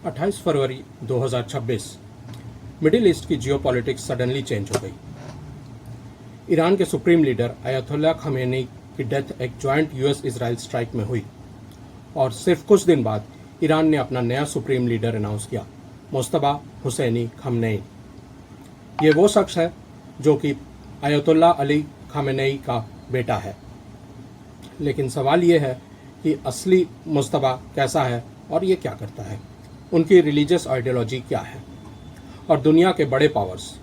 28 फरवरी 2026 middle east की geopolitics suddenly change हो गई। ईरान के सुप्रीम लीडर अयतुल्ला खमेनी की डेथ एक जॉइंट यूएस इजराइल स्ट्राइक में हुई और सिर्फ कुछ दिन बाद ईरान ने अपना नया सुप्रीम लीडर अनाउंस किया, मुस्तफा हुसैनी खमनेई। ये वो शख्स है जो कि अयतुल्ला अली खमेनेई का बेटा है। लेकिन सवाल ये है कि असली मुस्तफा कैसा है और ये क्या करता है, उनकी रिलीजियस आइडियोलॉजी क्या है, और दुनिया के बड़े powers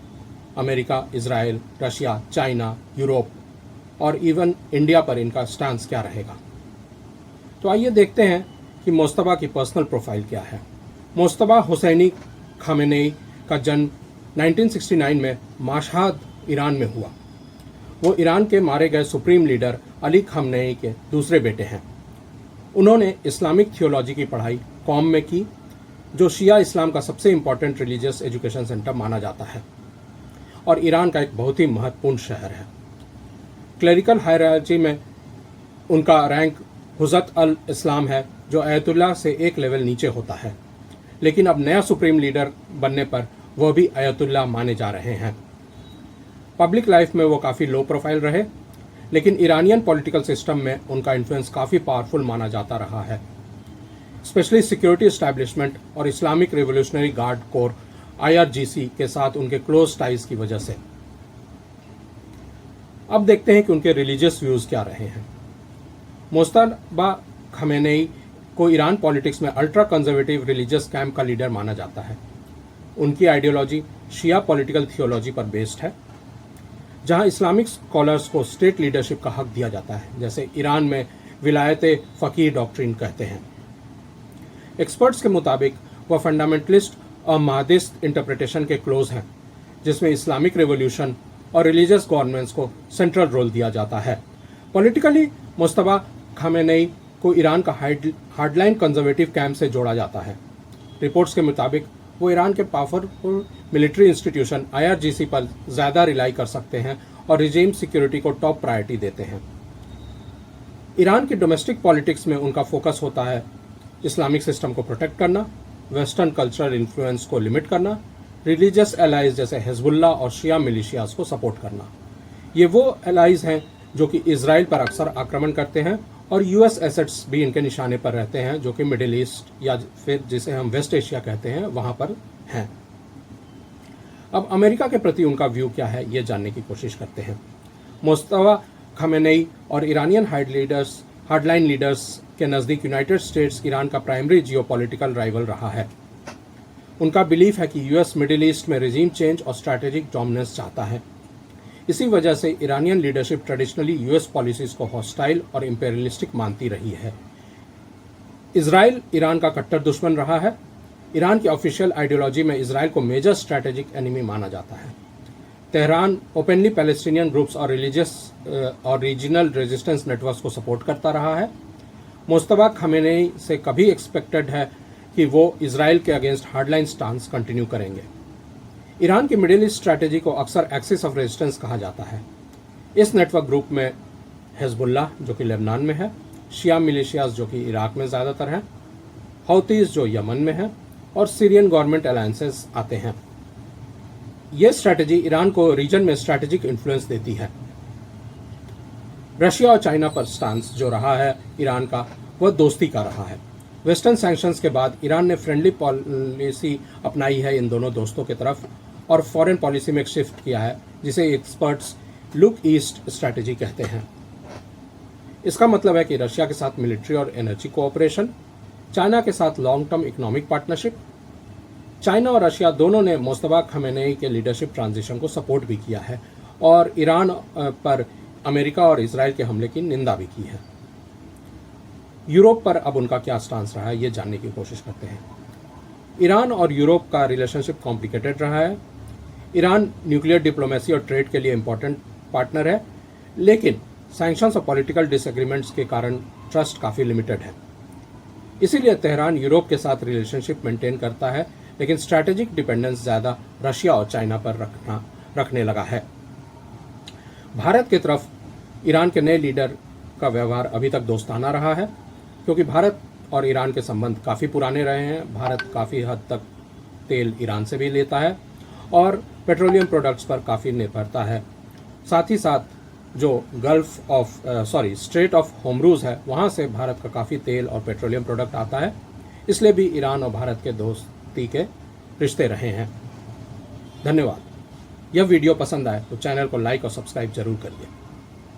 America, Israel, Russia, China, Europe और इवन इंडिया पर इनका स्टैंस क्या रहेगा। तो आइए देखते हैं कि मुस्तफा की पर्सनल प्रोफाइल क्या है। मुस्तफा हुसैनी खमेनेई का जन्म 1969 में माशहाद, ईरान में हुआ। वो ईरान के मारे गए सुप्रीम लीडर अली खमेनेई के दूसरे बेटे हैं। उन्होंने इस्लामिक थियोलॉजी की पढ़ाई कौम में की, जो शिया इस्लाम का सबसे इम्पॉर्टेंट रिलीजियस एजुकेशन सेंटर माना जाता है और ईरान का एक बहुत ही महत्वपूर्ण शहर है। क्लेरिकल हायरार्ची में उनका रैंक हुज़त अल इस्लाम है, जो अयतुल्ला से एक लेवल नीचे होता है। लेकिन अब नया सुप्रीम लीडर बनने पर वह भी अयतुल्ला माने जा रहे हैं। पब्लिक लाइफ में वो काफ़ी लो प्रोफाइल रहे, लेकिन ईरानियन पॉलिटिकल सिस्टम में उनका इन्फ्लुएंस काफ़ी पावरफुल माना जाता रहा है, स्पेशली सिक्योरिटी एस्टैब्लिशमेंट और Islamic revolutionary guard core IRGC के साथ उनके क्लोज टाइज की वजह से। अब देखते हैं कि उनके रिलीजियस व्यूज़ क्या रहे हैं। मुस्तफा खमेनेई को ईरान पॉलिटिक्स में अल्ट्रा कंजर्वेटिव रिलीजियस कैंप का लीडर माना जाता है। उनकी आइडियोलॉजी शिया पॉलिटिकल थियोलॉजी पर बेस्ड है, जहां इस्लामिक स्कॉलर्स को स्टेट लीडरशिप का हक दिया जाता है, जैसे ईरान में विलायत फ़कीह डॉक्ट्रिन कहते हैं। एक्सपर्ट्स के मुताबिक वह फंडामेंटलिस्ट और महादिस्ट इंटरप्रिटेशन के क्लोज हैं, जिसमें इस्लामिक रेवोल्यूशन और रिलीजियस गवर्नमेंट्स को सेंट्रल रोल दिया जाता है। पॉलिटिकली मुस्तफा खमेनेई को ईरान का हार्डलाइन कंजर्वेटिव कैंप से जोड़ा जाता है। रिपोर्ट्स के मुताबिक वो ईरान के पावरफुल मिलिट्री इंस्टीट्यूशन IRGC पर ज़्यादा रिलाई कर सकते हैं और रिजीम सिक्योरिटी को टॉप प्रायोरिटी देते हैं। ईरान की डोमेस्टिक पॉलिटिक्स में उनका फोकस होता है इस्लामिक सिस्टम को प्रोटेक्ट करना, वेस्टर्न कल्चरल इन्फ्लुएंस को लिमिट करना, रिलीजियस एलाइज जैसे हिजबुल्लाह और शिया मिलिशियाज को सपोर्ट करना। ये वो एलाइज हैं जो कि इजराइल पर अक्सर आक्रमण करते हैं और US एसेट्स भी इनके निशाने पर रहते हैं, जो कि मिडिल ईस्ट या फिर जिसे हम वेस्ट एशिया कहते हैं वहाँ पर हैं। अब अमेरिका के प्रति उनका व्यू क्या है, ये जानने की कोशिश करते हैं। मुस्तफा खमेनेई और ईरानियन हार्डलाइन लीडर्स के नज़दीक यूनाइटेड स्टेट्स ईरान का प्राइमरी जियोपॉलिटिकल राइवल रहा है। उनका बिलीफ है कि US मिडिल ईस्ट में रिजीम चेंज और स्ट्रैटेजिक डोमिनेंस चाहता है। इसी वजह से Iranian leadership traditionally US policies को हॉस्टाइल और इंपेरियलिस्टिक मानती रही है। इजराइल ईरान का कट्टर दुश्मन रहा है। ईरान की ऑफिशियल आइडियोलॉजी में इजराइल को मेजर स्ट्रैटेजिक एनिमी माना जाता है। तेहरान ओपनली पैलेस्टीनियन ग्रुप्स और रिलीजियस और रीजनल रेजिस्टेंस नेटवर्क्स को सपोर्ट करता रहा है। मुस्तफा खमेनेई से कभी एक्सपेक्टेड है कि वो इजराइल के अगेंस्ट हार्डलाइन स्टांस कंटिन्यू करेंगे। ईरान की मिडिल ईस्ट स्ट्रैटेजी को अक्सर एक्सिस ऑफ रेजिस्टेंस कहा जाता है। इस नेटवर्क ग्रुप में हिजबुल्लाह जो कि लेबनान में है, शिया मिलिशियाज जो कि इराक में ज़्यादातर हैं, हौतीस जो यमन में है और सीरियन गवर्नमेंट अलायंसेस आते हैं। यह स्ट्रैटेजी ईरान को रीजन में स्ट्रैटेजिक इन्फ्लुएंस देती है। रशिया और चाइना पर स्टांस जो रहा है ईरान का, वह दोस्ती का रहा है। वेस्टर्न सैंक्शंस के बाद ईरान ने फ्रेंडली पॉलिसी अपनाई है इन दोनों दोस्तों की तरफ और फॉरेन पॉलिसी में एक शिफ्ट किया है, जिसे एक्सपर्ट्स लुक ईस्ट स्ट्रैटेजी कहते हैं। इसका मतलब है कि रशिया के साथ मिलिट्री और एनर्जी कोऑपरेशन, चाइना के साथ long term economic partnership. China और रशिया दोनों ने मुस्तफा खमेनेई के लीडरशिप ट्रांजिशन को सपोर्ट भी किया है और ईरान पर अमेरिका और इजराइल के हमले की निंदा भी की है। यूरोप पर अब उनका क्या स्टांस रहा है, ये जानने की कोशिश करते हैं। ईरान और यूरोप का रिलेशनशिप कॉम्प्लिकेटेड रहा है। ईरान न्यूक्लियर डिप्लोमेसी और ट्रेड के लिए इंपॉर्टेंट पार्टनर है, लेकिन सैंक्शंस और पॉलिटिकल डिसएग्रीमेंट्स के कारण ट्रस्ट काफ़ी लिमिटेड है। इसीलिए तेहरान यूरोप के साथ रिलेशनशिप मेंटेन करता है, लेकिन स्ट्रैटेजिक डिपेंडेंस ज़्यादा रशिया और चाइना पर रखने लगा है। भारत की तरफ ईरान के नए लीडर का व्यवहार अभी तक दोस्ताना रहा है, क्योंकि भारत और ईरान के संबंध काफ़ी पुराने रहे हैं। भारत काफ़ी हद तक तेल ईरान से भी लेता है और पेट्रोलियम प्रोडक्ट्स पर काफ़ी निर्भरता है। साथ ही साथ जो स्ट्रेट ऑफ होर्मुज़ है, वहाँ से भारत का काफ़ी तेल और पेट्रोलियम प्रोडक्ट आता है। इसलिए भी ईरान और भारत के दोस्ती के रिश्ते रहे हैं। धन्यवाद। यह वीडियो पसंद आए तो चैनल को लाइक और सब्सक्राइब जरूर करिए।